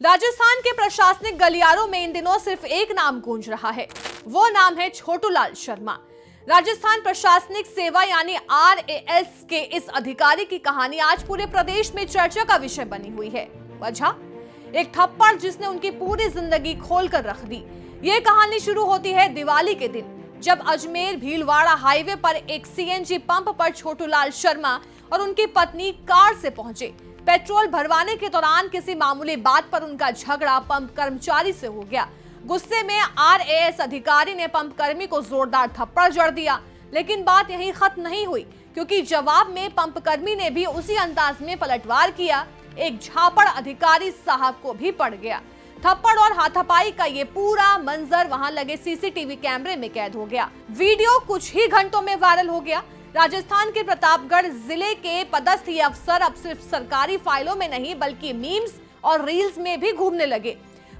राजस्थान के प्रशासनिक गलियारों में इन दिनों सिर्फ एक नाम गूंज रहा है। वो नाम है छोटूलाल शर्मा। राजस्थान प्रशासनिक सेवा यानी RAS के इस अधिकारी की कहानी आज पूरे प्रदेश में चर्चा का विषय बनी हुई है। वजह, एक थप्पड़ जिसने उनकी पूरी जिंदगी खोल कर रख दी। ये कहानी शुरू होती है दिवाली के दिन, जब अजमेर भीलवाड़ा हाईवे पर एक CNG पंप पर छोटूलाल शर्मा और उनकी पत्नी कार से पहुंचे। पेट्रोल भरवाने के दौरान किसी मामूली बात पर उनका झगड़ा पंप कर्मचारी से हो गया। गुस्से में RAS अधिकारी ने पंप कर्मी को जोरदार थप्पड़ जड़ दिया, लेकिन बात यहीं खत्म नहीं हुई, क्योंकि जवाब में पंप कर्मी ने भी उसी अंदाज में पलटवार किया। एक झापड़ अधिकारी साहब को भी पड़ गया। थप्पड़ और हाथापाई का ये पूरा मंजर वहां लगे CCTV कैमरे में कैद हो गया। वीडियो कुछ ही घंटों में वायरल हो गया। राजस्थान के प्रतापगढ़ जिले के पदस्थ ये अफसर अब सिर्फ सरकारी फाइलों में नहीं बल्कि मीम्स और रील्स में भी घूमने लगे।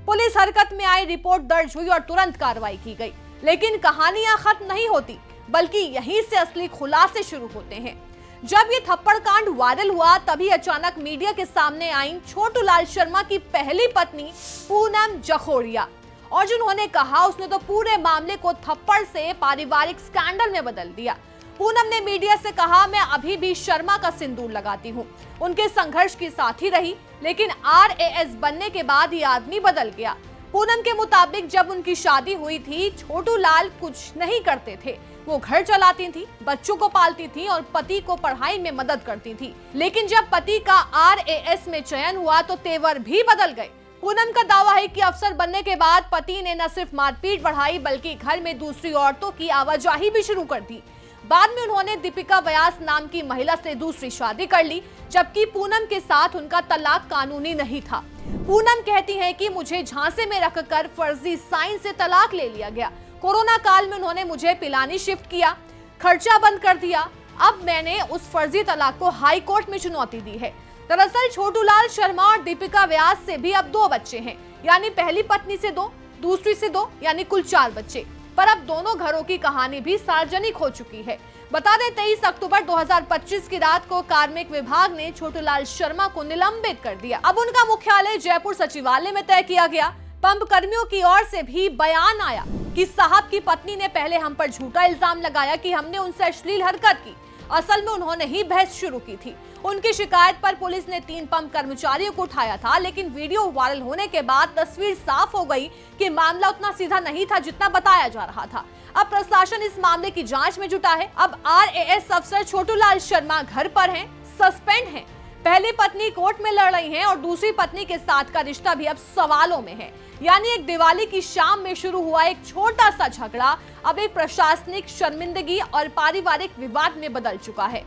पुलिस हरकत में आई, रिपोर्ट दर्ज हुई और तुरंत कार्रवाई की गई। लेकिन कहानियां खत्म नहीं होती, बल्कि यहीं से असली खुलासे शुरू होते हैं। जब ये थप्पड़ कांड वायरल हुआ, तभी अचानक मीडिया के सामने आई छोटूलाल शर्मा की पहली पत्नी पूनम जखोड़िया, और जिन्होंने कहा उसने तो पूरे मामले को थप्पड़ से पारिवारिक स्कैंडल में बदल दिया। पूनम ने मीडिया से कहा, मैं अभी भी शर्मा का सिंदूर लगाती हूँ, उनके संघर्ष की साथी रही, लेकिन RAS बनने के बाद ये आदमी बदल गया। पूनम के मुताबिक जब उनकी शादी हुई थी, छोटूलाल कुछ नहीं करते थे। वो घर चलाती थी, बच्चों को पालती थी और पति को पढ़ाई में मदद करती थी। लेकिन जब पति का RAS में चयन हुआ तो तेवर भी बदल गए। पूनम का दावा है कि अफसर बनने के बाद पति ने न सिर्फ मारपीट बढ़ाई, बल्कि घर में दूसरी औरतों की आवाजाही भी शुरू कर दी। बाद में उन्होंने दीपिका व्यास नाम की महिला से दूसरी शादी कर ली, जबकि पूनम के साथ उनका तलाक कानूनी नहीं था। पूनम कहती हैं कि मुझे झांसे में रखकर फर्जी साइन से तलाक ले लिया गया। कोरोना काल में उन्होंने मुझे पिलानी शिफ्ट किया, खर्चा बंद कर दिया। अब मैंने उस फर्जी तलाक को हाई कोर्ट में चुनौती दी है। दरअसल छोटूलाल शर्मा और दीपिका व्यास से भी अब 2 बच्चे हैं, यानी पहली पत्नी से 2, दूसरी से 2, यानी कुल 4 बच्चे। पर अब दोनों घरों की कहानी भी सार्वजनिक हो चुकी है। बता दें, 23 अक्टूबर 2025 की रात को कार्मिक विभाग ने छोटूलाल शर्मा को निलंबित कर दिया। अब उनका मुख्यालय जयपुर सचिवालय में तय किया गया। पंप कर्मियों की ओर से भी बयान आया कि साहब की पत्नी ने पहले हम पर झूठा इल्जाम लगाया कि हमने उनसे अश्लील हरकत की। असल में उन्होंने ही बहस शुरू की थी। उनकी शिकायत पर पुलिस ने 3 पंप कर्मचारियों को उठाया था, लेकिन वीडियो वायरल होने के बाद तस्वीर साफ हो गई कि मामला उतना सीधा नहीं था जितना बताया जा रहा था। अब प्रशासन इस मामले की जांच में जुटा है। अब RAS अफसर छोटूलाल शर्मा घर पर हैं, सस्पेंड हैं। पहली पत्नी कोर्ट में लड़ रही हैं और दूसरी पत्नी के साथ का रिश्ता भी अब सवालों में है। यानी एक दिवाली की शाम में शुरू हुआ एक छोटा सा झगड़ा अब एक प्रशासनिक शर्मिंदगी और पारिवारिक विवाद में बदल चुका है।